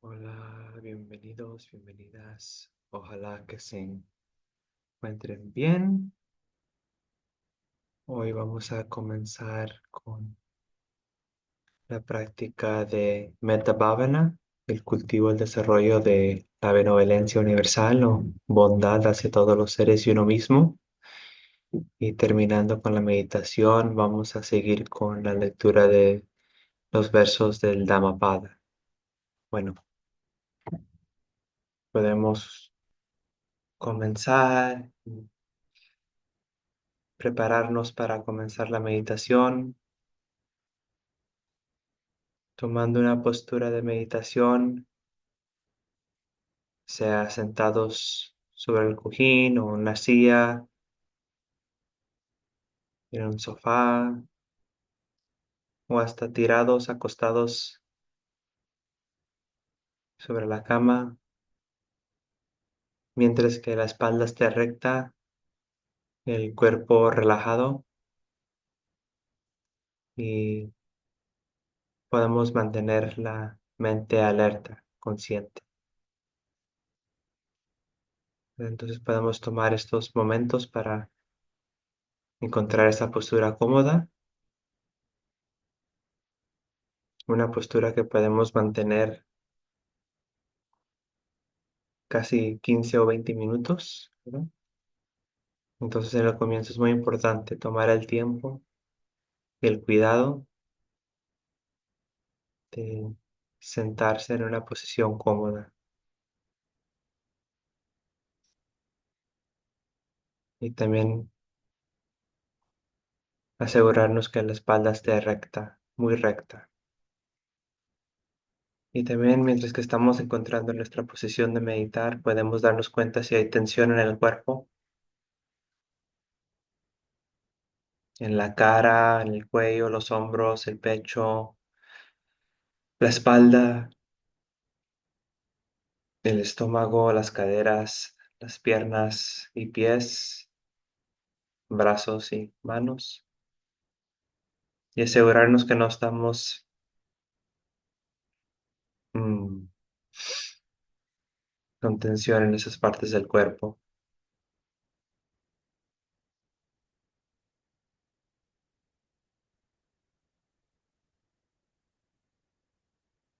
Hola, bienvenidos, bienvenidas. Ojalá que se encuentren bien. Hoy vamos a comenzar con la práctica de Metta Bhavana, el cultivo, el desarrollo de la benevolencia universal o bondad hacia todos los seres y uno mismo. Y terminando con la meditación, vamos a seguir con la lectura de los versos del Dhammapada. Bueno, podemos comenzar, prepararnos para comenzar la meditación, tomando una postura de meditación, sea sentados sobre el cojín o una silla, en un sofá, o hasta tirados, acostados sobre la cama, mientras que la espalda esté recta, el cuerpo relajado y podemos mantener la mente alerta, consciente. Entonces podemos tomar estos momentos para encontrar esa postura cómoda, una postura que podemos mantener casi 15 o 20 minutos, ¿no? Entonces en el comienzo es muy importante tomar el tiempo y el cuidado de sentarse en una posición cómoda y también asegurarnos que la espalda esté recta, muy recta. Y también mientras que estamos encontrando nuestra posición de meditar, podemos darnos cuenta si hay tensión en el cuerpo, en la cara, en el cuello, los hombros, el pecho, la espalda, el estómago, las caderas, las piernas y pies, brazos y manos. Y asegurarnos que no estamos mm, con tensión en esas partes del cuerpo.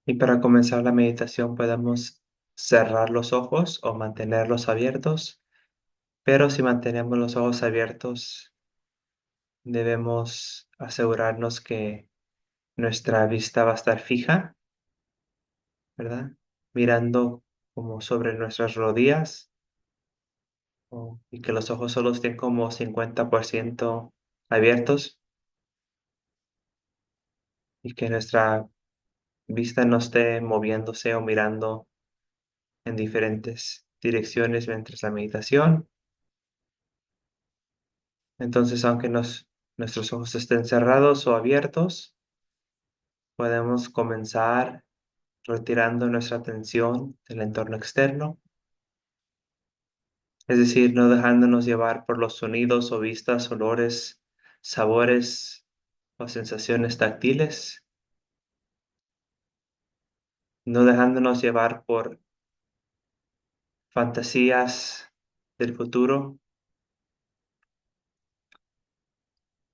Y para comenzar la meditación podemos cerrar los ojos o mantenerlos abiertos, pero si mantenemos los ojos abiertos, debemos asegurarnos que nuestra vista va a estar fija, ¿verdad? Mirando como sobre nuestras rodillas y que los ojos solo estén como 50% abiertos y que nuestra vista no esté moviéndose o mirando en diferentes direcciones mientras la meditación. Entonces, aunque nuestros ojos estén cerrados o abiertos, podemos comenzar retirando nuestra atención del entorno externo, es decir, no dejándonos llevar por los sonidos o vistas, olores, sabores o sensaciones táctiles, no dejándonos llevar por fantasías del futuro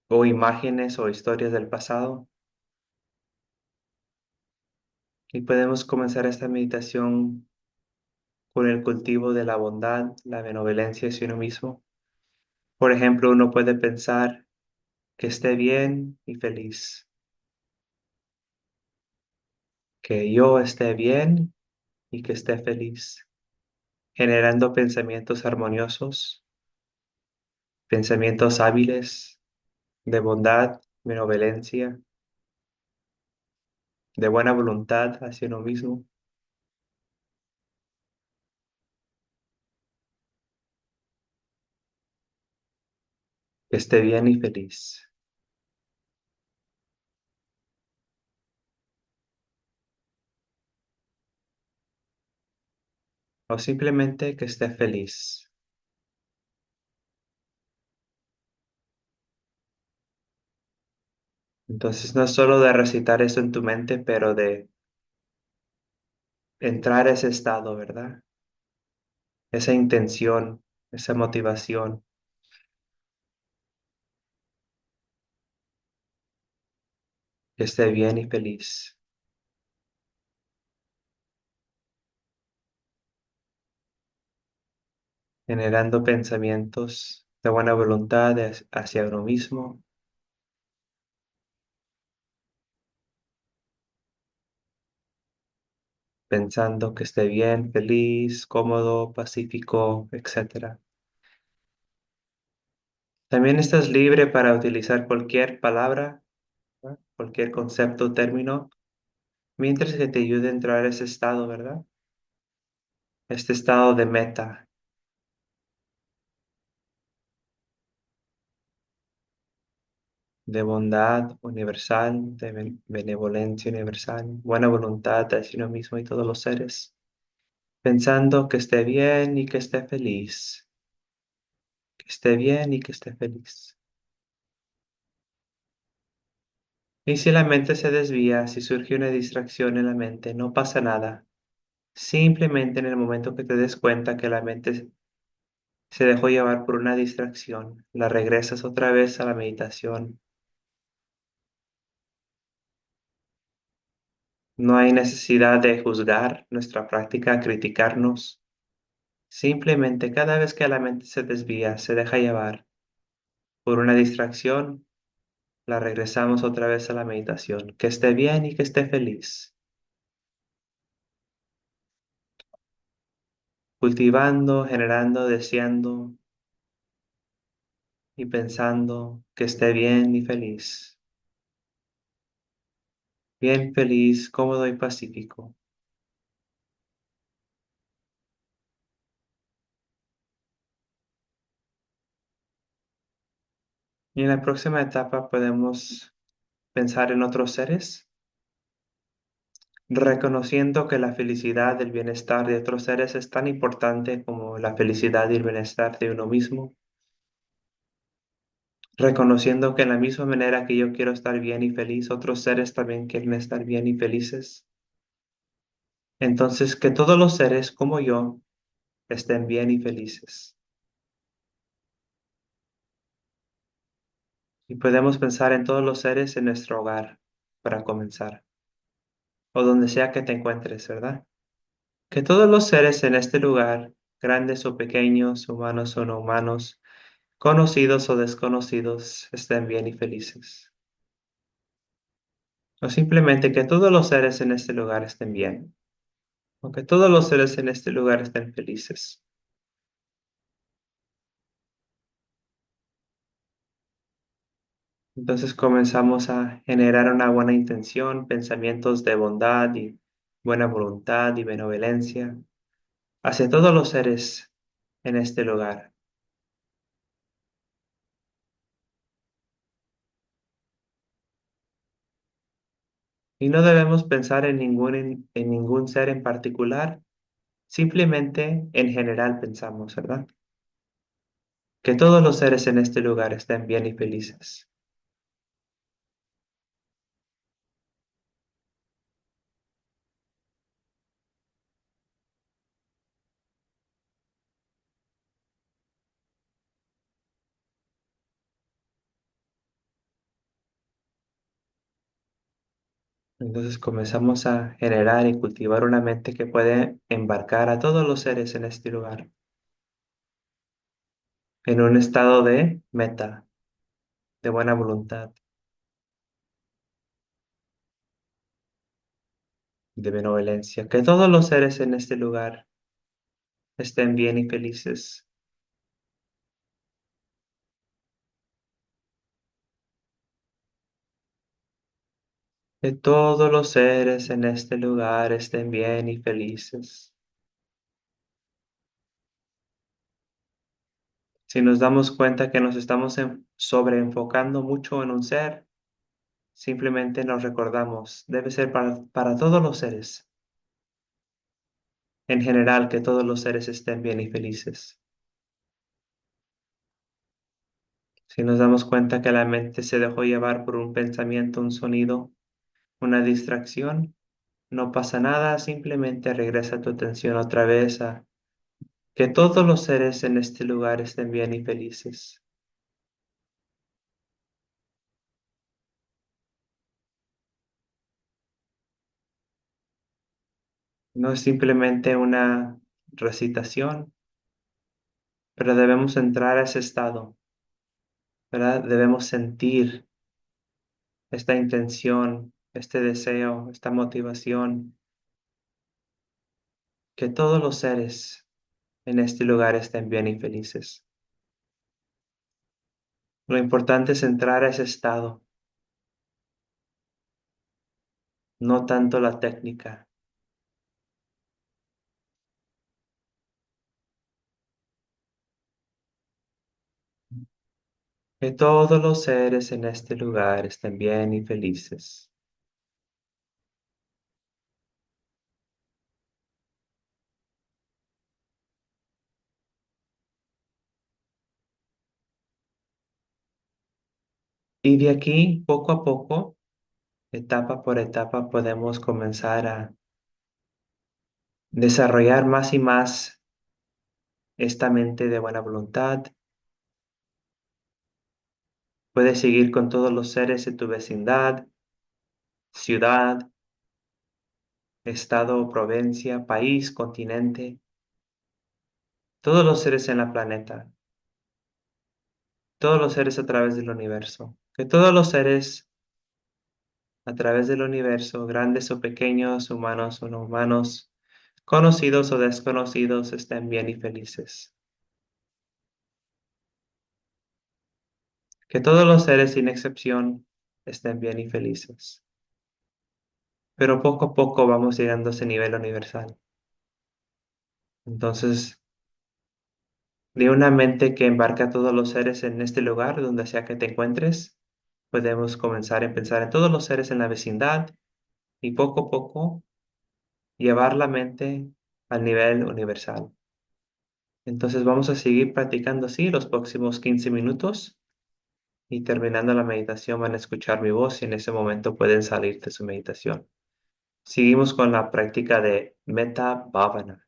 o imágenes o historias del pasado. Y podemos comenzar esta meditación con el cultivo de la bondad, la benevolencia hacia uno mismo. Por ejemplo, uno puede pensar que esté bien y feliz, que yo esté bien y que esté feliz, generando pensamientos armoniosos, pensamientos hábiles de bondad, benevolencia, de buena voluntad hacia uno mismo, que esté bien y feliz. O simplemente que esté feliz. Entonces no es solo de recitar eso en tu mente, pero de entrar a ese estado, ¿verdad? Esa intención, esa motivación, que esté bien y feliz, generando pensamientos de buena voluntad hacia uno mismo, pensando que esté bien, feliz, cómodo, pacífico, etcétera. También estás libre para utilizar cualquier palabra, ¿verdad? Cualquier concepto o término, mientras que te ayude a entrar a ese estado, ¿verdad? Este estado de meta, de bondad universal, de benevolencia universal, buena voluntad hacia uno mismo y todos los seres, pensando que esté bien y que esté feliz, que esté bien y que esté feliz. Y si la mente se desvía, si surge una distracción en la mente, no pasa nada. Simplemente en el momento que te des cuenta que la mente se dejó llevar por una distracción, la regresas otra vez a la meditación. No hay necesidad de juzgar nuestra práctica, criticarnos. Simplemente cada vez que la mente se desvía, se deja llevar por una distracción, la regresamos otra vez a la meditación. Que esté bien y que esté feliz. Cultivando, generando, deseando y pensando que esté bien y feliz. Bien feliz, cómodo y pacífico. Y en la próxima etapa podemos pensar en otros seres, reconociendo que la felicidad, el bienestar de otros seres es tan importante como la felicidad y el bienestar de uno mismo, reconociendo que en la misma manera que yo quiero estar bien y feliz, otros seres también quieren estar bien y felices. Entonces, que todos los seres como yo estén bien y felices. Y podemos pensar en todos los seres en nuestro hogar para comenzar, o donde sea que te encuentres, ¿verdad? Que todos los seres en este lugar, grandes o pequeños, humanos o no humanos, conocidos o desconocidos, estén bien y felices. O simplemente que todos los seres en este lugar estén bien. O que todos los seres en este lugar estén felices. Entonces comenzamos a generar una buena intención, pensamientos de bondad y buena voluntad y benevolencia hacia todos los seres en este lugar. Y no debemos pensar en ningún ser en particular, simplemente en general pensamos, ¿verdad? Que todos los seres en este lugar estén bien y felices. Entonces comenzamos a generar y cultivar una mente que puede embarcar a todos los seres en este lugar en un estado de meta, de buena voluntad, de benevolencia. Que todos los seres en este lugar estén bien y felices. Que todos los seres en este lugar estén bien y felices. Si nos damos cuenta que nos estamos sobreenfocando mucho en un ser, simplemente nos recordamos, debe ser para todos los seres. En general, que todos los seres estén bien y felices. Si nos damos cuenta que la mente se dejó llevar por un pensamiento, un sonido, una distracción, No pasa nada, simplemente regresa tu atención otra vez a que todos los seres en este lugar estén bien y felices. No es simplemente una recitación, pero debemos entrar a ese estado, ¿verdad? Debemos sentir esta intención, este deseo, esta motivación, que todos los seres en este lugar estén bien y felices. Lo importante es entrar a ese estado, no tanto la técnica. Que todos los seres en este lugar estén bien y felices. Y de aquí, poco a poco, etapa por etapa, podemos comenzar a desarrollar más y más esta mente de buena voluntad. Puedes seguir con todos los seres de tu vecindad, ciudad, estado, provincia, país, continente, todos los seres en la planeta, todos los seres a través del universo. Que todos los seres a través del universo, grandes o pequeños, humanos o no humanos, conocidos o desconocidos, estén bien y felices. Que todos los seres sin excepción estén bien y felices. Pero poco a poco vamos llegando a ese nivel universal. Entonces, de una mente que embarca a todos los seres en este lugar, donde sea que te encuentres, podemos comenzar a pensar en todos los seres en la vecindad y poco a poco llevar la mente al nivel universal. Entonces vamos a seguir practicando así los próximos 15 minutos y terminando la meditación van a escuchar mi voz y en ese momento pueden salir de su meditación. Seguimos con la práctica de Metta Bhavana.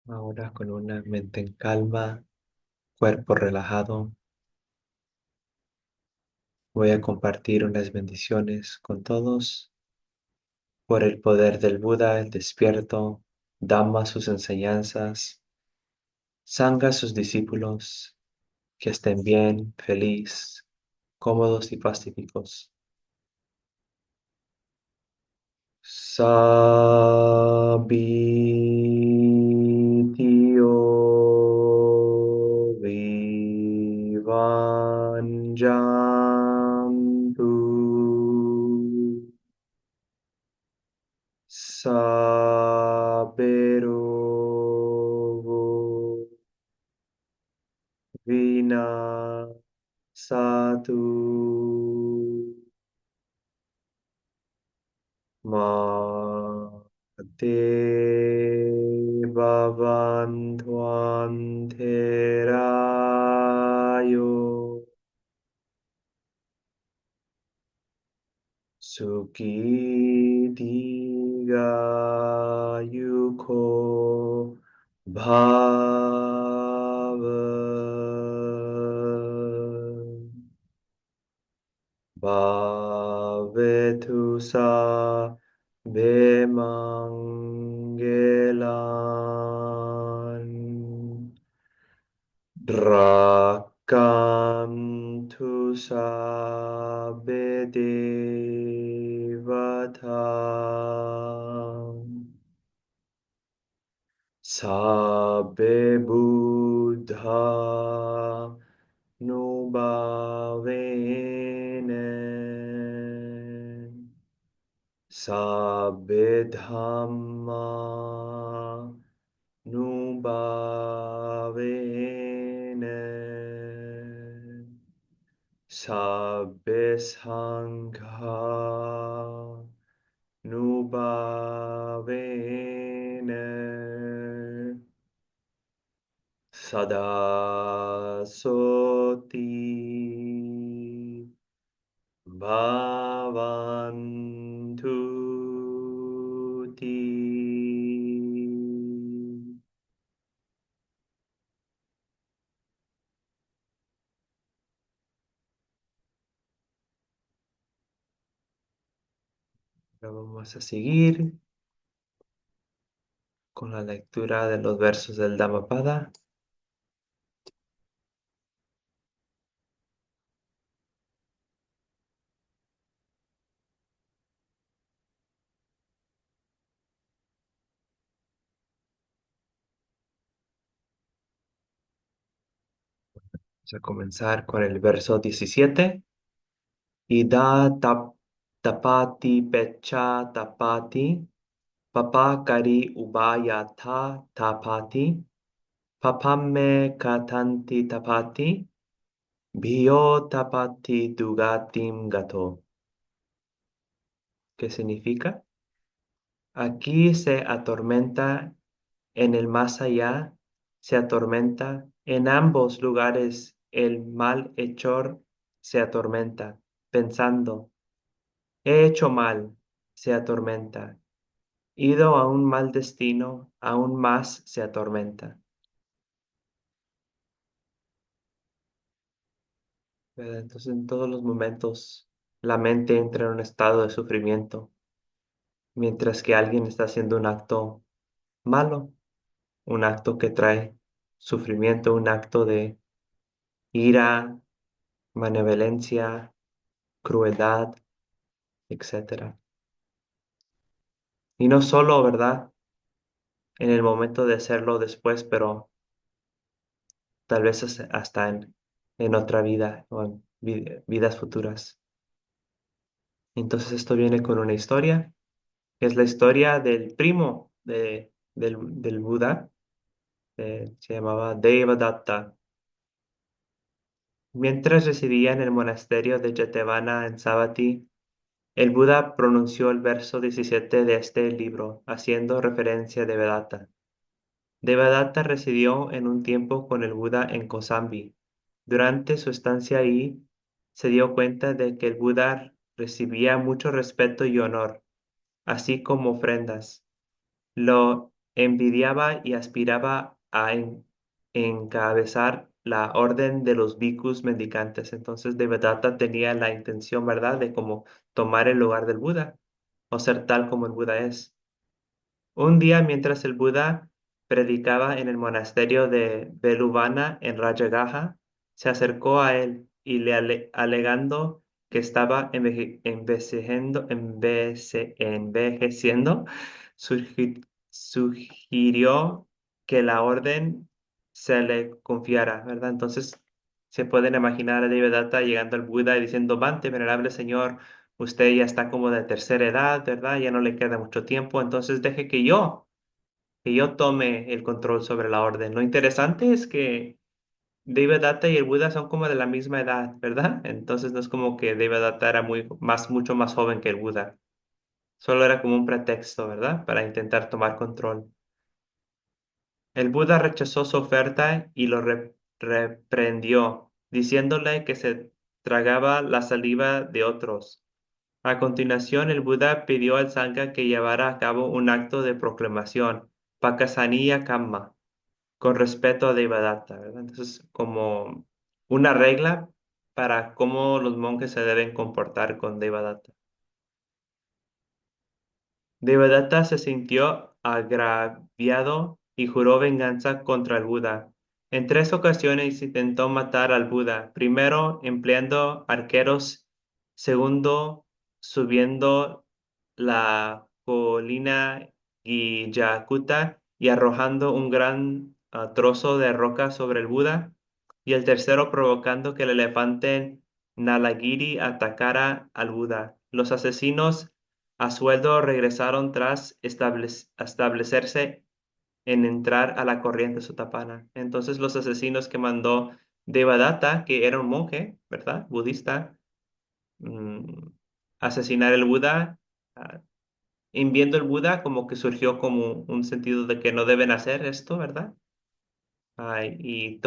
Ahora con una mente en calma, cuerpo relajado, voy a compartir unas bendiciones con todos por el poder del Buda, el despierto, Dhamma sus enseñanzas, Sangha sus discípulos, que estén bien, feliz, cómodos y pacíficos. Sabitio vivanjantu. Sabero vina satu mate bhavantvanterayo Suki diga yuko bhava bhavetu sa bemangelan Rakantu sabbe devata sabbe buddha nubhavene sabbe dhamma nubhavene sabbe sangha nubhavene sada soti bhavantu ti. Ahora vamos a seguir con la lectura de los versos del Dhammapada. Vamos a comenzar con el verso 17. Ida tapati pecha tapati, papakari ubayatha tapati, papamme katanti tapati, bhyo tapati dugatim gato. ¿Qué significa? Aquí se atormenta, en el más allá se atormenta, en ambos lugares el malhechor se atormenta, pensando, he hecho mal, se atormenta. Ido a un mal destino, aún más se atormenta. ¿Verdad? Entonces, en todos los momentos, la mente entra en un estado de sufrimiento, mientras que alguien está haciendo un acto malo, un acto que trae sufrimiento, un acto de ira, malevolencia, crueldad, etcétera. Y no solo, ¿verdad? En el momento de hacerlo después, pero tal vez hasta en otra vida o en vidas futuras. Entonces esto viene con una historia, que es la historia del primo del Buda, se llamaba Devadatta. Mientras residía en el monasterio de Jetavana en Savatthi, el Buda pronunció el verso 17 de este libro, haciendo referencia a Devadatta. Devadatta residió en un tiempo con el Buda en Kosambi. Durante su estancia ahí, se dio cuenta de que el Buda recibía mucho respeto y honor, así como ofrendas. Lo envidiaba y aspiraba a encabezar la orden de los bhikkhus mendicantes. Entonces, Devadatta tenía la intención, ¿verdad?, de como tomar el lugar del Buda o ser tal como el Buda es. Un día, mientras el Buda predicaba en el monasterio de Veluvana en Rajagaha, se acercó a él y alegando que estaba envejeciendo, sugirió que la orden se le confiara, ¿verdad? Entonces se pueden imaginar a Devadatta llegando al Buda y diciendo, Bante, venerable señor, usted ya está como de tercera edad, ¿verdad? Ya no le queda mucho tiempo, entonces deje que yo tome el control sobre la orden. Lo interesante es que Devadatta y el Buda son como de la misma edad, ¿verdad? Entonces no es como que Devadatta era mucho más joven que el Buda. Solo era como un pretexto, ¿verdad? Para intentar tomar control. El Buda rechazó su oferta y lo reprendió, diciéndole que se tragaba la saliva de otros. A continuación, el Buda pidió al Sangha que llevara a cabo un acto de proclamación, Pakasaniya Kamma, con respeto a Devadatta, ¿verdad? Entonces, como una regla para cómo los monjes se deben comportar con Devadatta. Devadatta se sintió agraviado y juró venganza contra el Buda. En 3 ocasiones intentó matar al Buda, primero empleando arqueros, segundo subiendo la colina Guillacuta y arrojando un gran trozo de roca sobre el Buda, y el tercero provocando que el elefante Nalagiri atacara al Buda. Los asesinos a sueldo regresaron tras establecerse en entrar a la corriente sotapana. Entonces los asesinos que mandó Devadatta, que era un monje, ¿verdad? Budista, mm, asesinar el Buda, ah, en viendo el Buda como que surgió como un sentido de que no deben hacer esto, ¿verdad? Y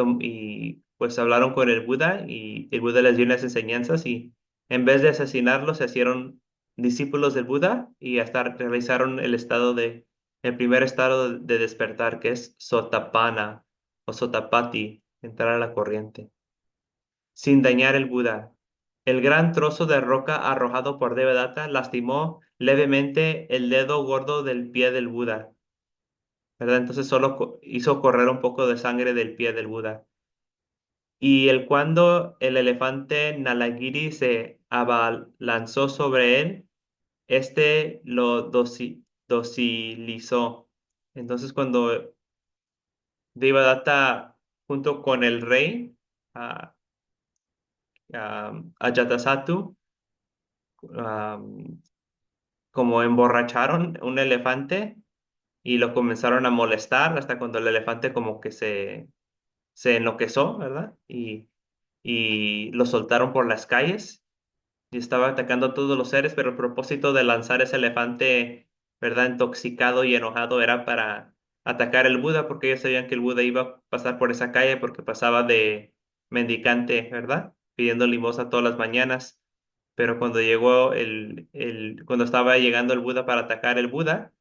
pues hablaron con el Buda y el Buda les dio unas enseñanzas y en vez de asesinarlos se hicieron discípulos del Buda y hasta realizaron el primer estado de despertar que es Sotapanna o Sotapati, entrar a la corriente, sin dañar el Buda. El gran trozo de roca arrojado por Devadatta lastimó levemente el dedo gordo del pie del Buda, ¿verdad? Entonces solo hizo correr un poco de sangre del pie del Buda. Y cuando el elefante Nalagiri se abalanzó sobre él, este lo docilizó. Entonces, cuando Devadatta, junto con el rey, a, Ajatasattu, am, como emborracharon un elefante y lo comenzaron a molestar hasta cuando el elefante como que se enloqueció, ¿verdad? Y lo soltaron por las calles y estaba atacando a todos los seres, pero el propósito de lanzar ese elefante, ¿verdad?, intoxicado y enojado era para atacar al Buda, porque ellos sabían que el Buda iba a pasar por esa calle porque pasaba de mendicante, ¿verdad?, pidiendo limosna todas las mañanas. Pero cuando cuando estaba llegando el Buda para atacar el Buda,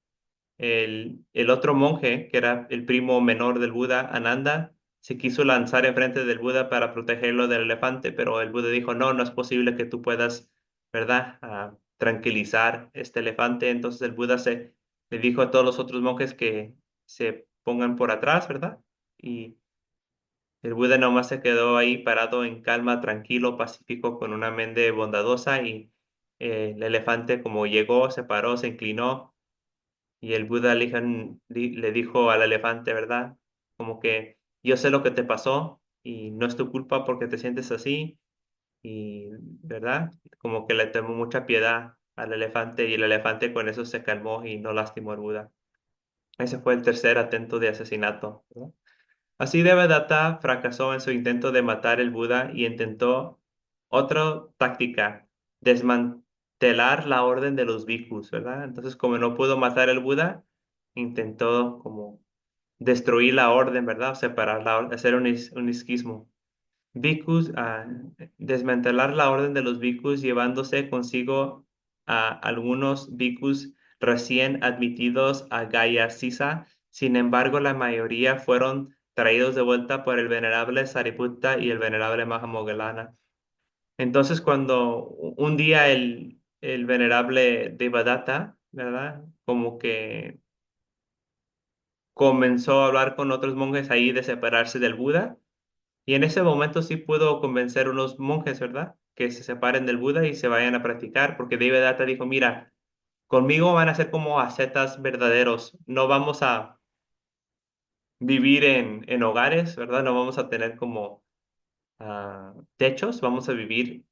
el otro monje, que era el primo menor del Buda, Ananda, se quiso lanzar enfrente del Buda para protegerlo del elefante, pero el Buda dijo, no, no es posible que tú puedas, ¿verdad?, tranquilizar este elefante. Entonces el Buda le dijo a todos los otros monjes que se pongan por atrás, ¿verdad? Y el Buda nomás se quedó ahí parado en calma, tranquilo, pacífico, con una mente bondadosa y el elefante como llegó, se paró, se inclinó y el Buda le dijo al elefante, ¿verdad? Como que yo sé lo que te pasó y no es tu culpa porque te sientes así y, ¿verdad? Como que le tomó mucha piedad al elefante y el elefante con eso se calmó y no lastimó al Buda. Ese fue el tercer atento de asesinato, ¿verdad? Así Devadatta fracasó en su intento de matar el Buda y intentó otra táctica, desmantelar la orden de los bhikkhus, ¿verdad? Entonces, como no pudo matar al Buda, intentó como destruir la orden, ¿verdad? Separar la orden, hacer un isquismo. Bhikkhus, desmantelar la orden de los bhikkhus llevándose consigo a algunos bhikkhus recién admitidos a Gaya Sisa Sin embargo, la mayoría fueron traídos de vuelta por el venerable Sariputta y el venerable Mahamogalana. Entonces, cuando un día el venerable Devadatta, ¿verdad? Como que comenzó a hablar con otros monjes ahí de separarse del Buda. Y en ese momento sí pudo convencer a unos monjes, ¿verdad? Que se separen del Buda y se vayan a practicar, porque Devadatta dijo, mira, conmigo van a ser como ascetas verdaderos, no vamos a vivir en hogares, ¿verdad? No vamos a tener como techos, vamos a vivir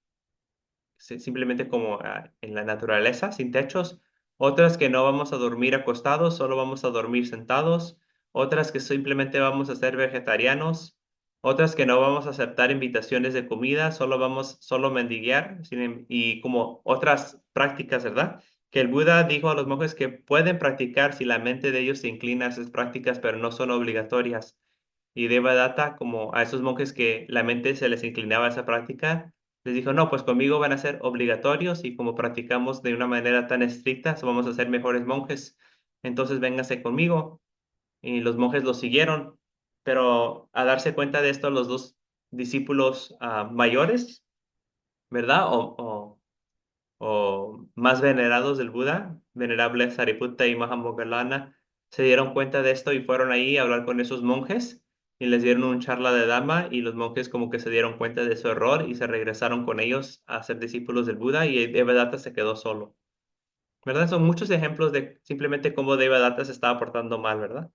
simplemente como en la naturaleza, sin techos, otras que no vamos a dormir acostados, solo vamos a dormir sentados, otras que simplemente vamos a ser vegetarianos, otras que no vamos a aceptar invitaciones de comida, solo vamos, solo mendigar, y como otras prácticas, ¿verdad? Que el Buda dijo a los monjes que pueden practicar si la mente de ellos se inclina a esas prácticas, pero no son obligatorias. Y Devadatta, como a esos monjes que la mente se les inclinaba a esa práctica, les dijo, no, pues conmigo van a ser obligatorios y como practicamos de una manera tan estricta, vamos a ser mejores monjes. Entonces vénganse conmigo. Y los monjes lo siguieron. Pero a darse cuenta de esto, los dos discípulos mayores, ¿verdad? O más venerados del Buda, venerable Sariputta y Mahamoggallana, se dieron cuenta de esto y fueron ahí a hablar con esos monjes y les dieron un charla de dama y los monjes como que se dieron cuenta de su error y se regresaron con ellos a ser discípulos del Buda y Devadatta se quedó solo. ¿Verdad? Son muchos ejemplos de simplemente cómo Devadatta se estaba portando mal, ¿verdad?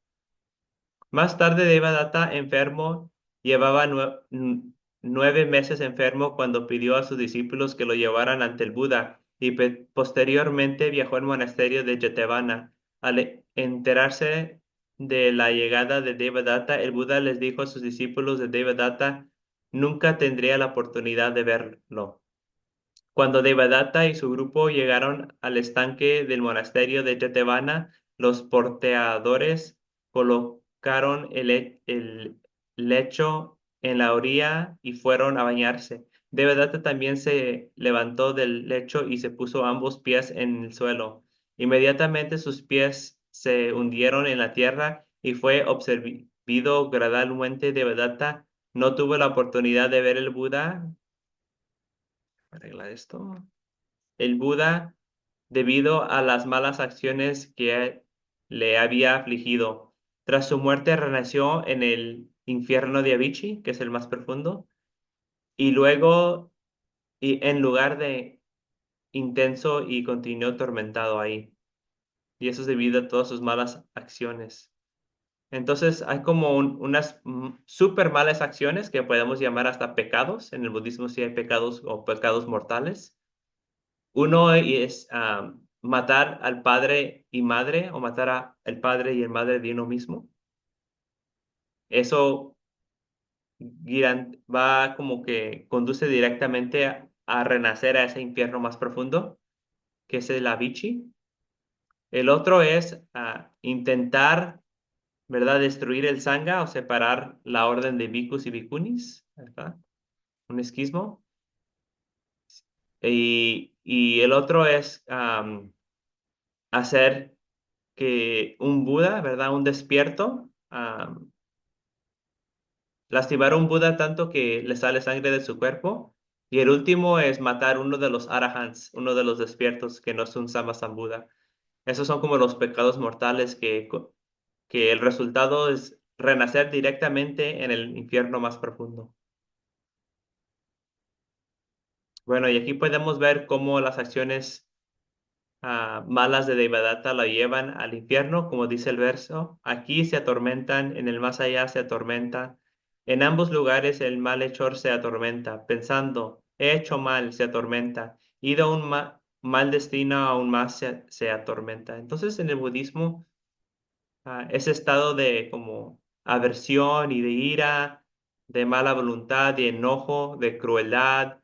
Más tarde, Devadatta, enfermo, llevaba 9 meses enfermo cuando pidió a sus discípulos que lo llevaran ante el Buda y posteriormente viajó al monasterio de Jetavana. Al enterarse de la llegada de Devadatta, el Buda les dijo a sus discípulos de Devadatta, nunca tendría la oportunidad de verlo. Cuando Devadatta y su grupo llegaron al estanque del monasterio de Jetavana, los porteadores colocaron el lecho en la orilla y fueron a bañarse. Devadatta también se levantó del lecho y se puso ambos pies en el suelo. Inmediatamente sus pies se hundieron en la tierra y fue observado gradualmente. Devadatta no tuvo la oportunidad de ver el Buda. Arregla esto. El Buda debido a las malas acciones que le había afligido. Tras su muerte renació en el infierno de Avicii, que es el más profundo, y luego, y en lugar de intenso y continuó atormentado ahí. Y eso es debido a todas sus malas acciones. Entonces hay como unas súper malas acciones que podemos llamar hasta pecados. En el budismo sí hay pecados o pecados mortales. Uno es matar al padre y madre o matar al padre y el madre de uno mismo. Eso va como que conduce directamente a renacer a ese infierno más profundo, que es el Avicii. El otro es intentar, ¿verdad?, destruir el Sangha o separar la orden de bhikkhus y bhikkhunis, ¿verdad? Un esquismo. Y el otro es hacer que un Buda, ¿verdad? Un despierto, lastimar a un Buda tanto que le sale sangre de su cuerpo. Y el último es matar uno de los arahants, uno de los despiertos que no es un Sammasambuddha. Esos son como los pecados mortales que el resultado es renacer directamente en el infierno más profundo. Bueno, y aquí podemos ver cómo las acciones malas de Devadatta lo llevan al infierno, como dice el verso. Aquí se atormentan, en el más allá se atormentan. En ambos lugares el malhechor se atormenta, pensando, he hecho mal, se atormenta. Ido a un mal destino, aún más se atormenta. Entonces, en el budismo, ese estado de como aversión y de ira, de mala voluntad, de enojo, de crueldad,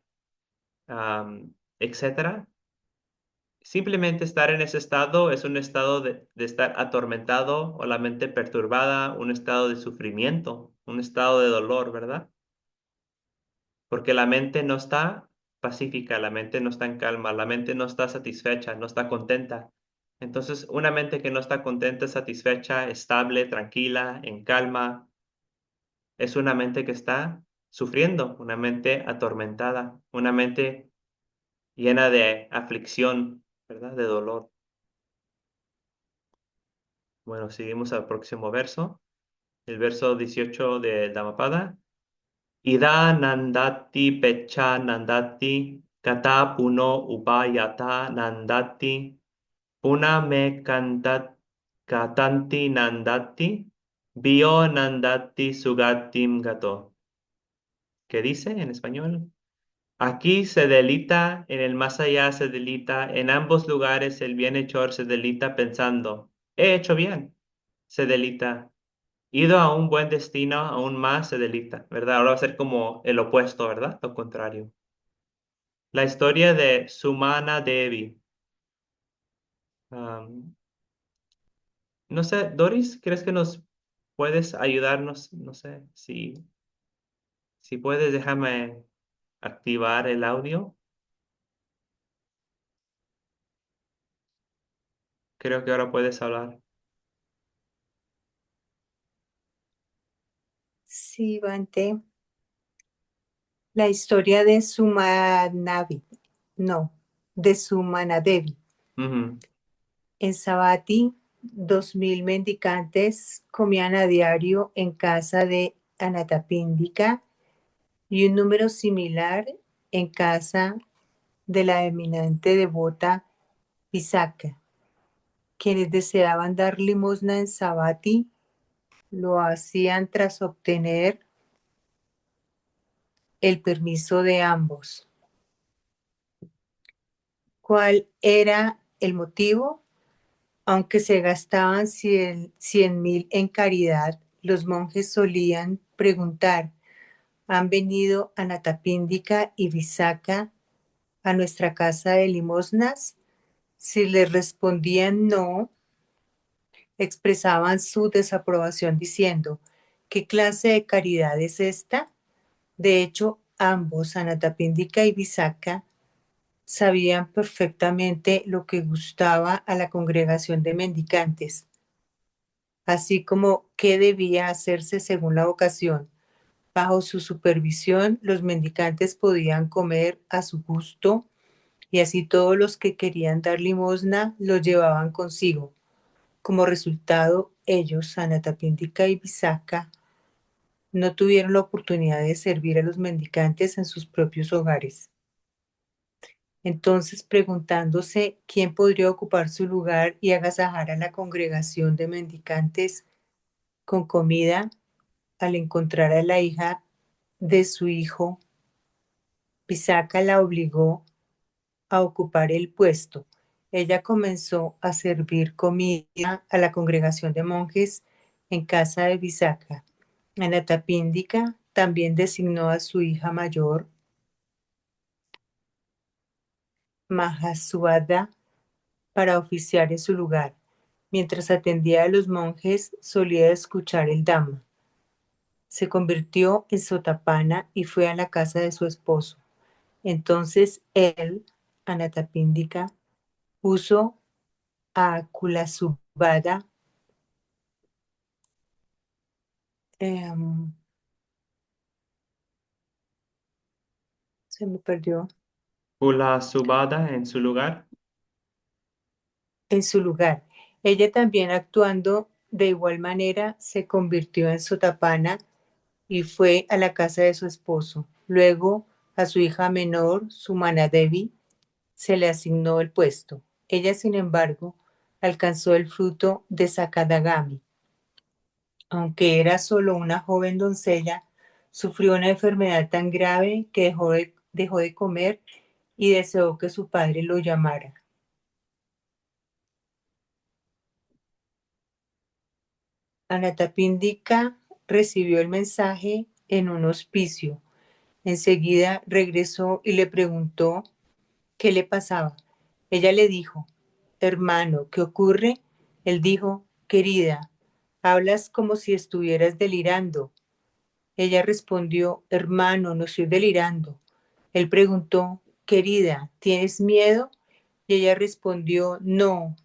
etcétera. Simplemente estar en ese estado es un estado de estar atormentado o la mente perturbada, un estado de sufrimiento, un estado de dolor, ¿verdad? Porque la mente no está pacífica, la mente no está en calma, la mente no está satisfecha, no está contenta. Entonces, una mente que no está contenta, satisfecha, estable, tranquila, en calma, es una mente que está sufriendo, una mente atormentada, una mente llena de aflicción, ¿verdad? De dolor. Bueno, seguimos al próximo verso, el verso 18 de Dhammapada. Ida nandati pecha nandati kata puno upayata nandati puna me katanti nandati bio nandati sugatim gato. ¿Qué dice en español? Aquí se delita, en el más allá se delita, en ambos lugares el bienhechor se delita pensando, he hecho bien, se delita. Ido a un buen destino, aún más se delita, ¿verdad? Ahora va a ser como el opuesto, ¿verdad? Lo contrario. La historia de Sumana Devi. Am, no sé, Doris, ¿crees que nos puedes ayudarnos? No sé, si puedes, déjame activar el audio. Creo que ahora puedes hablar. Sí, Bante. La historia de Sumanavi, no, de Sumanadevi. Ujú. En Savatthi, 2000 mendicantes comían a diario en casa de Anathapindika y un número similar en casa de la eminente devota Visakha. Quienes deseaban dar limosna en Savatthi lo hacían tras obtener el permiso de ambos. ¿Cuál era el motivo? Aunque se gastaban 100.000 en caridad, los monjes solían preguntar: ¿han venido Anathapindika y Visakha a nuestra casa de limosnas? Si les respondían no, expresaban su desaprobación diciendo: ¿qué clase de caridad es esta? De hecho, ambos, Anathapindika y Visakha, sabían perfectamente lo que gustaba a la congregación de mendicantes, así como qué debía hacerse según la ocasión. Bajo su supervisión, los mendicantes podían comer a su gusto y así todos los que querían dar limosna lo llevaban consigo. Como resultado, ellos, Anathapindika y Visakha, no tuvieron la oportunidad de servir a los mendicantes en sus propios hogares. Entonces, preguntándose quién podría ocupar su lugar y agasajar a la congregación de mendicantes con comida, al encontrar a la hija de su hijo, Pisaka la obligó a ocupar el puesto. Ella comenzó a servir comida a la congregación de monjes en casa de Visakha. Anathapindika también designó a su hija mayor, Mahasubhadra, para oficiar en su lugar. Mientras atendía a los monjes, solía escuchar el Dhamma. Se convirtió en sotapana y fue a la casa de su esposo. Entonces él, Anathapindika, puso a Kulasubhadra, em, se me perdió, Pula Subada en su lugar. en su lugar. Ella también, actuando de igual manera, se convirtió en sotapana y fue a la casa de su esposo. Luego, a su hija menor, Sumanadevi, se le asignó el puesto. Ella, sin embargo, alcanzó el fruto de Sakadagami. Aunque era solo una joven doncella, sufrió una enfermedad tan grave que dejó de comer y deseó que su padre lo llamara. Anathapindika recibió el mensaje en un hospicio. Enseguida regresó y le preguntó qué le pasaba. Ella le dijo: hermano, ¿qué ocurre? Él dijo: querida, hablas como si estuvieras delirando. Ella respondió: hermano, no estoy delirando. Él preguntó: querida, ¿tienes miedo? Y ella respondió: no.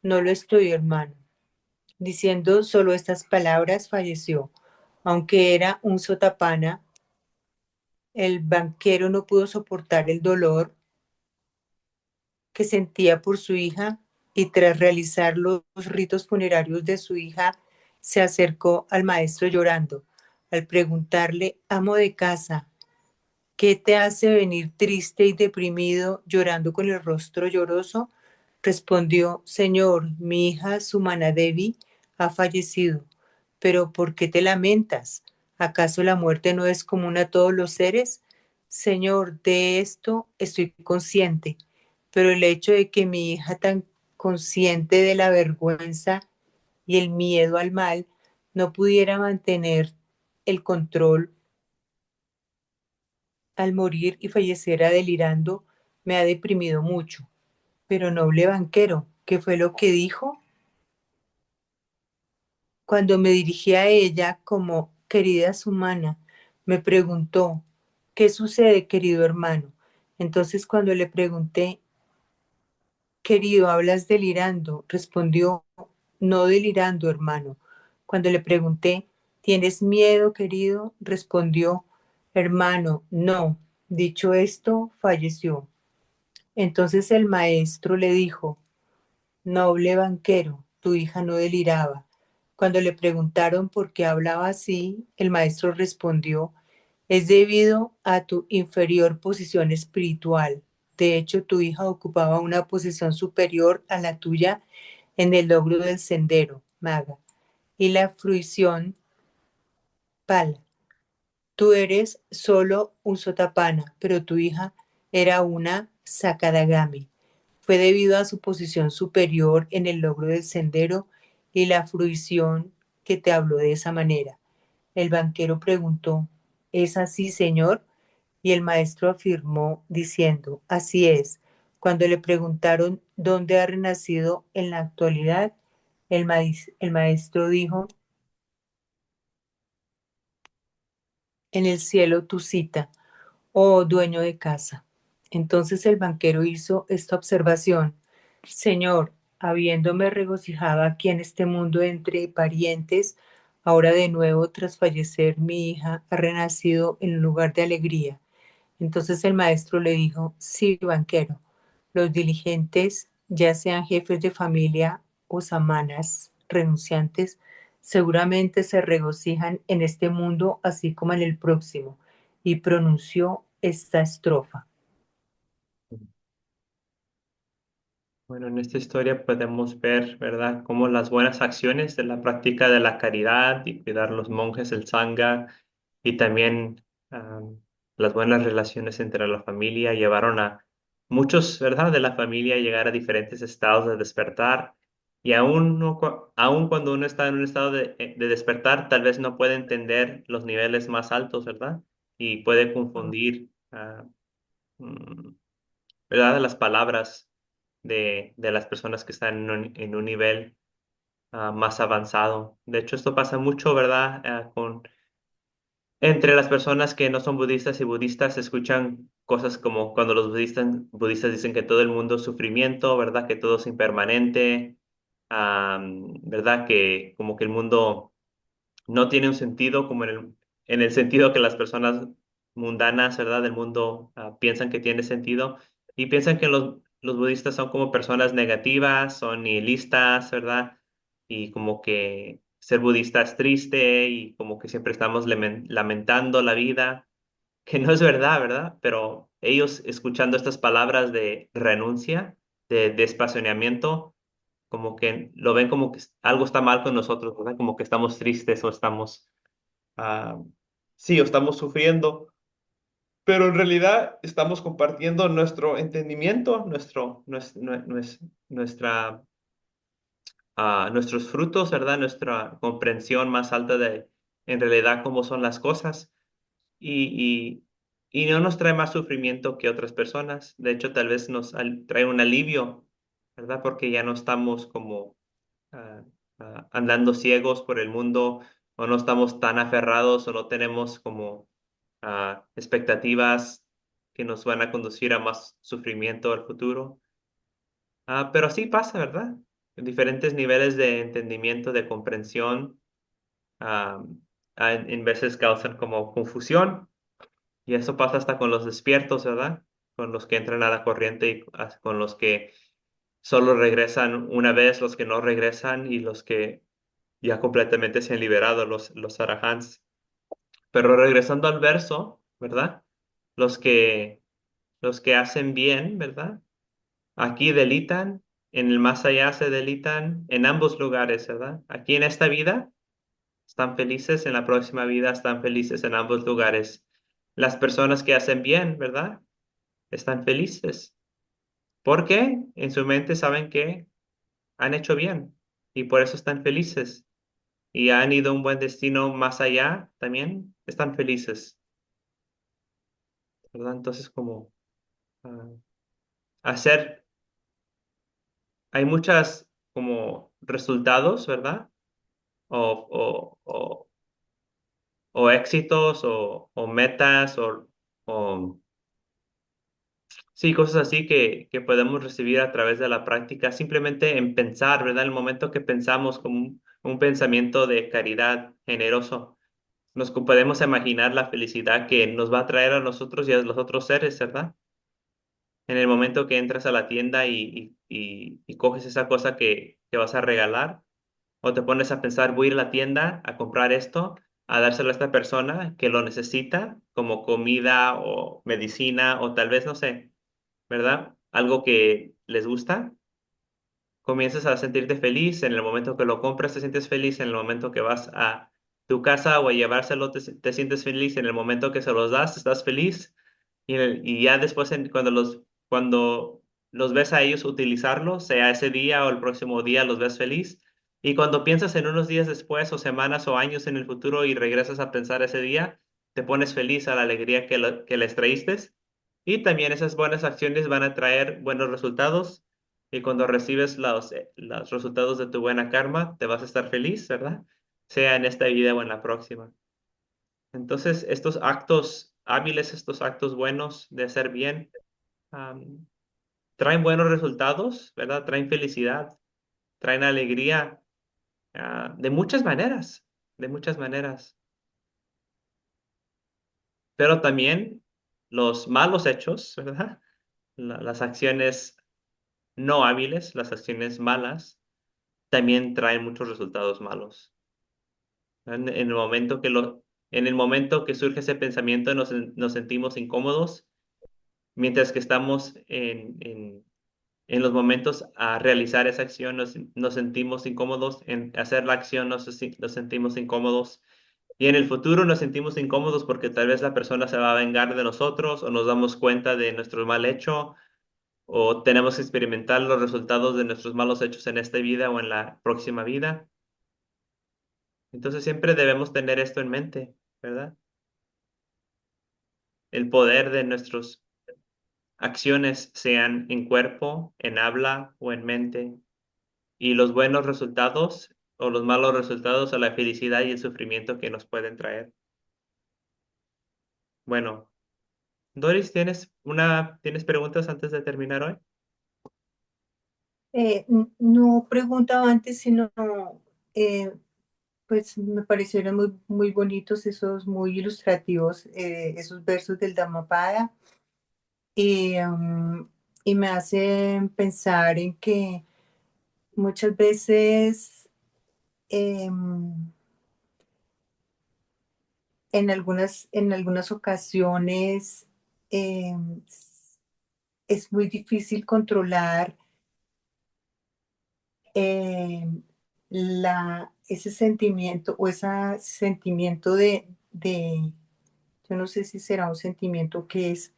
No lo estoy, hermano. Diciendo solo estas palabras, falleció. Aunque era un sotapana, el banquero no pudo soportar el dolor que sentía por su hija y tras realizar los ritos funerarios de su hija, se acercó al maestro llorando. Al preguntarle, amo de casa, ¿qué te hace venir triste y deprimido, llorando con el rostro lloroso? Respondió, Señor, mi hija Sumanadevi ha fallecido. Pero ¿por qué te lamentas? ¿Acaso la muerte no es común a todos los seres? Señor, de esto estoy consciente, pero el hecho de que mi hija tan consciente de la vergüenza y el miedo al mal no pudiera mantener el control al morir y falleciera delirando me ha deprimido mucho. Pero noble banquero, ¿qué fue lo que dijo? Cuando me dirigí a ella como querida humana, me preguntó, ¿qué sucede, querido hermano? Entonces cuando le pregunté, querido, hablas delirando, respondió, no delirando, hermano. Cuando le pregunté, ¿tienes miedo, querido? Respondió, hermano, no. Dicho esto, falleció. Entonces el maestro le dijo, noble banquero, tu hija no deliraba. Cuando le preguntaron por qué hablaba así, el maestro respondió, es debido a tu inferior posición espiritual. De hecho, tu hija ocupaba una posición superior a la tuya en el logro del sendero, maga, y la fruición, pala. Tú eres solo un sotapana, pero tu hija era una Sakadagami. Fue debido a su posición superior en el logro del sendero y la fruición que te habló de esa manera. El banquero preguntó, ¿es así, señor? Y el maestro afirmó diciendo, así es. Cuando le preguntaron dónde ha renacido en la actualidad, el maestro dijo, en el cielo tu cita, oh dueño de casa. Entonces el banquero hizo esta observación, Señor, habiéndome regocijado aquí en este mundo entre parientes, ahora de nuevo tras fallecer mi hija ha renacido en un lugar de alegría. Entonces el maestro le dijo, sí, banquero, los diligentes, ya sean jefes de familia o samanas renunciantes, seguramente se regocijan en este mundo así como en el próximo. Y pronunció esta estrofa. Bueno, en esta historia podemos ver, ¿verdad?, cómo las buenas acciones de la práctica de la caridad y cuidar los monjes, el sangha, y también las buenas relaciones entre la familia llevaron a muchos, ¿verdad?, de la familia a llegar a diferentes estados de despertar. Y aún, aún cuando uno está en un estado de despertar, tal vez no puede entender los niveles más altos, ¿verdad? Y puede confundir, mm, ¿verdad?, las palabras de las personas que están en un nivel más avanzado. De hecho, esto pasa mucho, ¿verdad? Entre las personas que no son budistas y budistas se escuchan cosas como cuando los budistas dicen que todo el mundo es sufrimiento, ¿verdad? Que todo es impermanente, ¿verdad? Que como que el mundo no tiene un sentido como en el sentido que las personas mundanas, ¿verdad?, del mundo piensan que tiene sentido y piensan que los budistas son como personas negativas, son nihilistas, ¿verdad? Y como que ser budista es triste y como que siempre estamos lamentando la vida, que no es verdad, ¿verdad? Pero ellos escuchando estas palabras de renuncia, de despasionamiento, como que lo ven como que algo está mal con nosotros, ¿verdad? Como que estamos tristes o estamos, ah, sí, o estamos sufriendo, pero en realidad estamos compartiendo nuestro entendimiento, nuestra, nuestros frutos, ¿verdad? Nuestra comprensión más alta de en realidad cómo son las cosas y, y no nos trae más sufrimiento que otras personas. De hecho, tal vez nos trae un alivio, ¿verdad? Porque ya no estamos como ah, andando ciegos por el mundo o no estamos tan aferrados o no tenemos como expectativas que nos van a conducir a más sufrimiento al futuro. Pero así pasa, ¿verdad? diferentes niveles de entendimiento, de comprensión, en veces causan como confusión. Y eso pasa hasta con los despiertos, ¿verdad? Con los que entran a la corriente y con los que solo regresan una vez, los que no regresan y los que ya completamente se han liberado, los arahants. Pero regresando al verso, ¿verdad? Los que, los que hacen bien, ¿verdad? Aquí delitan, en el más allá se delitan en ambos lugares, ¿verdad? Aquí en esta vida están felices, en la próxima vida están felices en ambos lugares. Las personas que hacen bien, ¿verdad? Están felices. Porque en su mente saben que han hecho bien y por eso están felices. Y han ido a un buen destino más allá, también están felices, ¿verdad? Entonces, como ah, hacer, hay muchas como resultados, ¿verdad? O, o éxitos o metas o sí, cosas así que podemos recibir a través de la práctica, simplemente en pensar, ¿verdad? En el momento que pensamos como un pensamiento de caridad generoso, podemos imaginar la felicidad que nos va a traer a nosotros y a los otros seres, ¿verdad? En el momento que entras a la tienda y coges esa cosa que vas a regalar, o te pones a pensar, voy a ir a la tienda a comprar esto, a dárselo a esta persona que lo necesita, como comida o medicina, o tal vez, no sé, ¿verdad? Algo que les gusta, comienzas a sentirte feliz en el momento que lo compras, te sientes feliz en el momento que vas a tu casa o a llevárselo, te sientes feliz en el momento que se los das, estás feliz y ya después cuando los ves a ellos utilizarlo, sea ese día o el próximo día, los ves feliz. Y cuando piensas en unos días después o semanas o años en el futuro y regresas a pensar ese día, te pones feliz a la alegría que les traíste. Y también esas buenas acciones van a traer buenos resultados y cuando recibes los resultados de tu buena karma, te vas a estar feliz, ¿verdad? Sea en esta vida o en la próxima. Entonces, estos actos hábiles, estos actos buenos de hacer bien, am, traen buenos resultados, ¿verdad? Traen felicidad, traen alegría, de muchas maneras, de muchas maneras. Pero también los malos hechos, ¿verdad? Las acciones no hábiles, las acciones malas, también traen muchos resultados malos. En el momento en el momento que surge ese pensamiento nos sentimos incómodos, mientras que estamos en los momentos a realizar esa acción nos sentimos incómodos, en hacer la acción nos sentimos incómodos y en el futuro nos sentimos incómodos porque tal vez la persona se va a vengar de nosotros o nos damos cuenta de nuestro mal hecho o tenemos que experimentar los resultados de nuestros malos hechos en esta vida o en la próxima vida. Entonces siempre debemos tener esto en mente, ¿verdad? El poder de nuestras acciones, sean en cuerpo, en habla o en mente, y los buenos resultados o los malos resultados o la felicidad y el sufrimiento que nos pueden traer. Bueno, Doris, ¿tienes preguntas antes de terminar hoy? No preguntaba antes, sino, eh, pues me parecieron muy, muy bonitos esos, muy ilustrativos, esos versos del Dhammapada. Y, y me hacen pensar en que muchas veces en algunas ocasiones em, es muy difícil controlar em, ese sentimiento o ese sentimiento yo no sé si será un sentimiento que es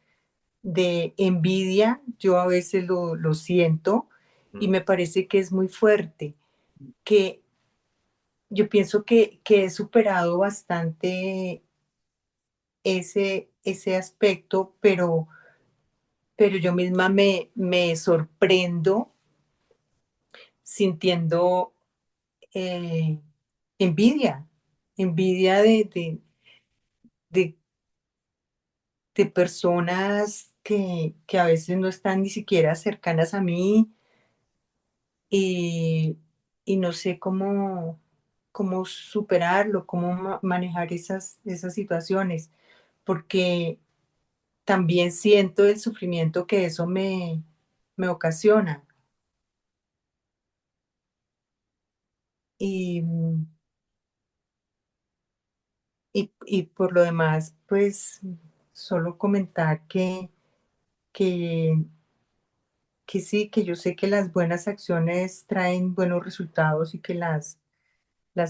de envidia, yo a veces lo siento y Mm. me parece que es muy fuerte, que yo pienso que he superado bastante ese aspecto, pero yo misma me sorprendo sintiendo eh, envidia, envidia de, de personas que a veces no están ni siquiera cercanas a mí y, y no sé cómo superarlo, cómo manejar esas situaciones, porque también siento el sufrimiento que eso me ocasiona. Y, y por lo demás, pues solo comentar que, que sí, que yo sé que las buenas acciones traen buenos resultados y que las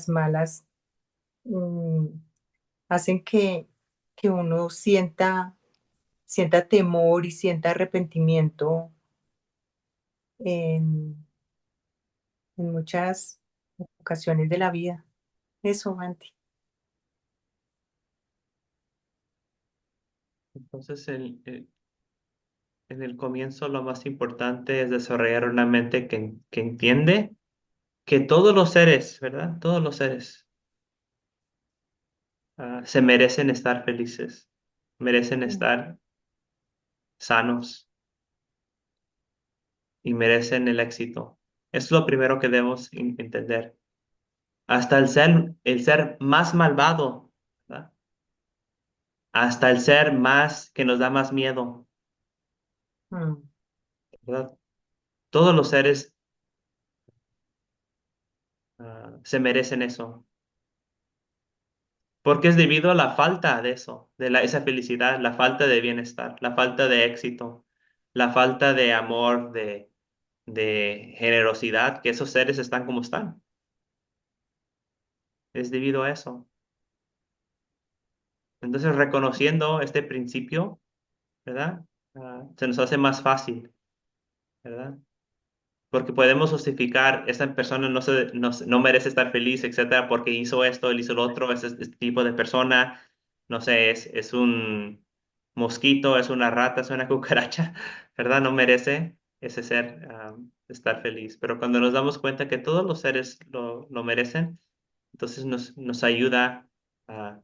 malas mm, hacen que uno sienta temor y sienta arrepentimiento en, en muchas ocasiones de la vida. Eso, Anti. Entonces, en el comienzo lo más importante es desarrollar una mente que entiende que todos los seres, ¿verdad? Todos los seres se merecen estar felices, merecen Mm, estar sanos y merecen el éxito. Es lo primero que debemos entender. Hasta el ser más malvado, ¿verdad? Hasta el ser más que nos da más miedo, mm, ¿verdad? Todos los seres se merecen eso, porque es debido a la falta de eso, esa felicidad, la falta de bienestar, la falta de éxito, la falta de amor, de generosidad, que esos seres están como están. Es debido a eso. Entonces, reconociendo este principio, ¿verdad? Se nos hace más fácil, ¿verdad? Porque podemos justificar, esta persona no merece estar feliz, etcétera, porque hizo esto, él hizo lo otro, es este tipo de persona, no sé, es un mosquito, es una rata, es una cucaracha, ¿verdad? No merece ese ser estar feliz. Pero cuando nos damos cuenta que todos los seres lo merecen, entonces nos ayuda a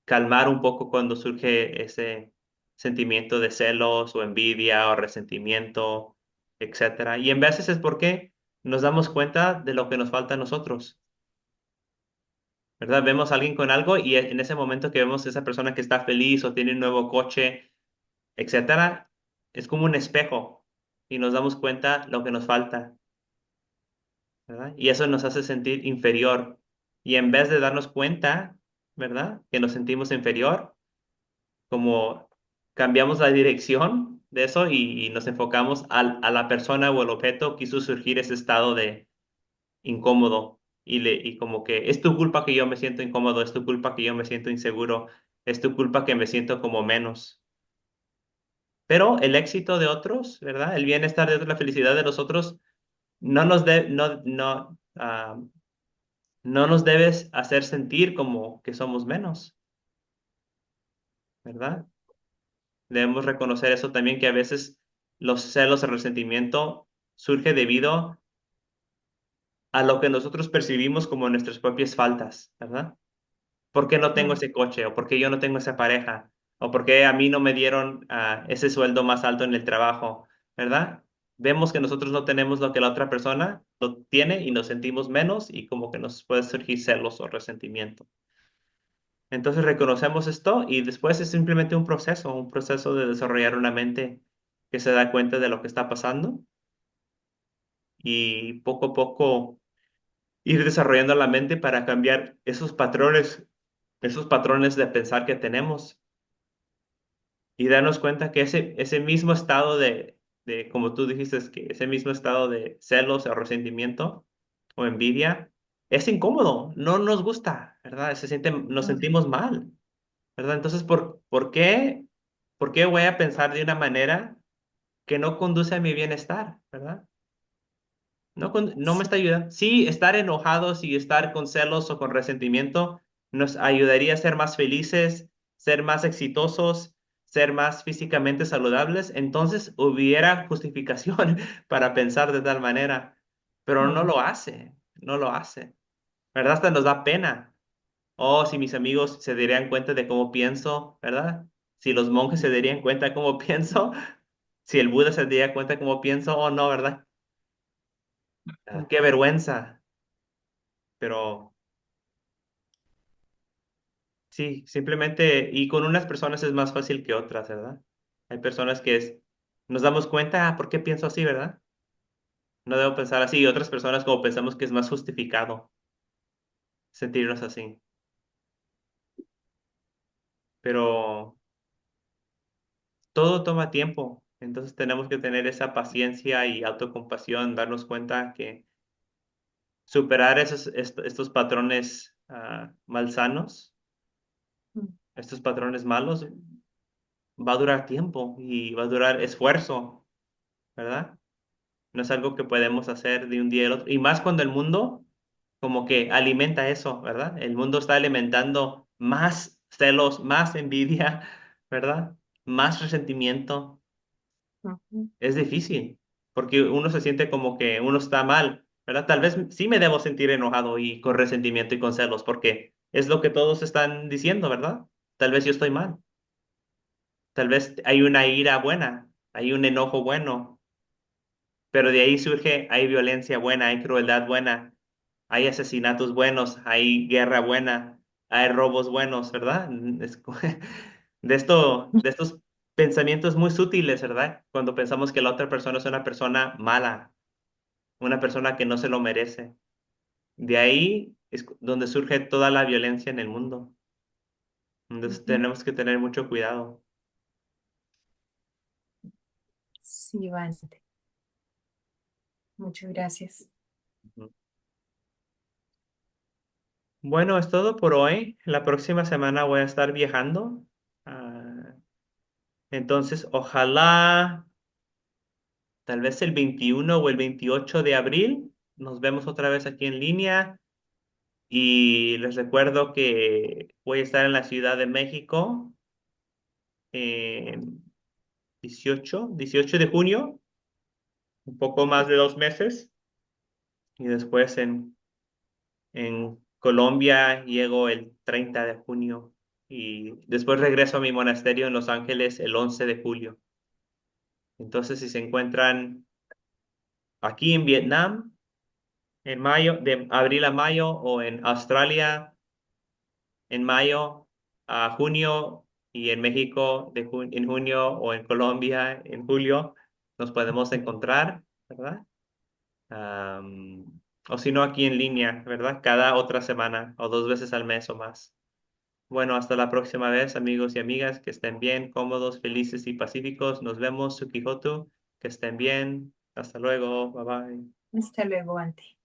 calmar un poco cuando surge ese sentimiento de celos o envidia o resentimiento, etcétera. Y en veces es porque nos damos cuenta de lo que nos falta a nosotros, ¿verdad? Vemos a alguien con algo y en ese momento que vemos a esa persona que está feliz o tiene un nuevo coche, etcétera, es como un espejo y nos damos cuenta lo que nos falta, ¿verdad? Y eso nos hace sentir inferior. Y en vez de darnos cuenta, ¿verdad? Que nos sentimos inferior, como cambiamos la dirección de eso y nos enfocamos a la persona o el objeto que hizo surgir ese estado de incómodo y como que es tu culpa que yo me siento incómodo, es tu culpa que yo me siento inseguro, es tu culpa que me siento como menos. Pero el éxito de otros, ¿verdad? El bienestar de otros, la felicidad de los otros, no nos debes hacer sentir como que somos menos, ¿verdad? Debemos reconocer eso también, que a veces los celos, el resentimiento surge debido a lo que nosotros percibimos como nuestras propias faltas, ¿verdad? ¿Por qué no tengo mm, ese coche? ¿O por qué yo no tengo esa pareja? ¿O por qué a mí no me dieron ese sueldo más alto en el trabajo? ¿Verdad? Vemos que nosotros no tenemos lo que la otra persona lo tiene y nos sentimos menos y como que nos puede surgir celos o resentimiento. Entonces reconocemos esto y después es simplemente un proceso de desarrollar una mente que se da cuenta de lo que está pasando y poco a poco ir desarrollando la mente para cambiar esos patrones de pensar que tenemos y darnos cuenta que ese mismo estado como tú dijiste, es que ese mismo estado de celos o resentimiento o envidia es incómodo, no nos gusta, ¿verdad? Nos mm, sentimos mal. ¿Verdad? Entonces, ¿por qué voy a pensar de una manera que no conduce a mi bienestar? ¿Verdad? No me sí, está ayudando. Sí, estar enojados y estar con celos o con resentimiento nos ayudaría a ser más felices, ser más exitosos, ser más físicamente saludables. Entonces, hubiera justificación para pensar de tal manera, pero no mm, lo hace, no lo hace. ¿Verdad? Hasta nos da pena. Oh, si mis amigos se darían cuenta de cómo pienso, ¿verdad? Si los monjes se darían cuenta de cómo pienso, si el Buda se daría cuenta de cómo pienso, oh no, ¿verdad? Qué vergüenza, pero sí, simplemente, y con unas personas es más fácil que otras, ¿verdad? Hay personas que nos damos cuenta, ¿por qué pienso así, verdad? No debo pensar así, y otras personas como pensamos que es más justificado sentirnos así, pero todo toma tiempo, entonces tenemos que tener esa paciencia y autocompasión, darnos cuenta que superar estos patrones malsanos, estos patrones malos, va a durar tiempo y va a durar esfuerzo, ¿verdad? No es algo que podemos hacer de un día al otro. Y más cuando el mundo como que alimenta eso, ¿verdad? El mundo está alimentando más celos, más envidia, ¿verdad? Más resentimiento. Ujú, Es difícil, porque uno se siente como que uno está mal, ¿verdad? Tal vez sí me debo sentir enojado y con resentimiento y con celos, porque es lo que todos están diciendo, ¿verdad? Tal vez yo estoy mal. Tal vez hay una ira buena, hay un enojo bueno, pero de ahí surge, hay violencia buena, hay crueldad buena, hay asesinatos buenos, hay guerra buena, hay robos buenos, ¿verdad? De estos pensamientos muy sutiles, ¿verdad? Cuando pensamos que la otra persona es una persona mala, una persona que no se lo merece. De ahí es donde surge toda la violencia en el mundo. Entonces ujú. tenemos que tener mucho cuidado. Sí, Vale. Muchas gracias. Bueno, es todo por hoy. La próxima semana voy a estar viajando. Ah, entonces, ojalá, tal vez el 21 o el 28 de abril, nos vemos otra vez aquí en línea. Y les recuerdo que voy a estar en la Ciudad de México en 18 de junio, un poco más de 2 meses. Y después en Colombia llego el 30 de junio. Y después regreso a mi monasterio en Los Ángeles el 11 de julio. Entonces, si se encuentran aquí en Vietnam, en mayo, de abril a mayo, o en Australia en mayo a junio, y en México en junio, o en Colombia en julio, nos podemos encontrar, ¿verdad? O si no, aquí en línea, ¿verdad? Cada otra semana o 2 veces al mes o más. Bueno, hasta la próxima vez, amigos y amigas, que estén bien, cómodos, felices y pacíficos. Nos vemos, Sukihotu, que estén bien. Hasta luego, bye bye. Hasta luego, Ante.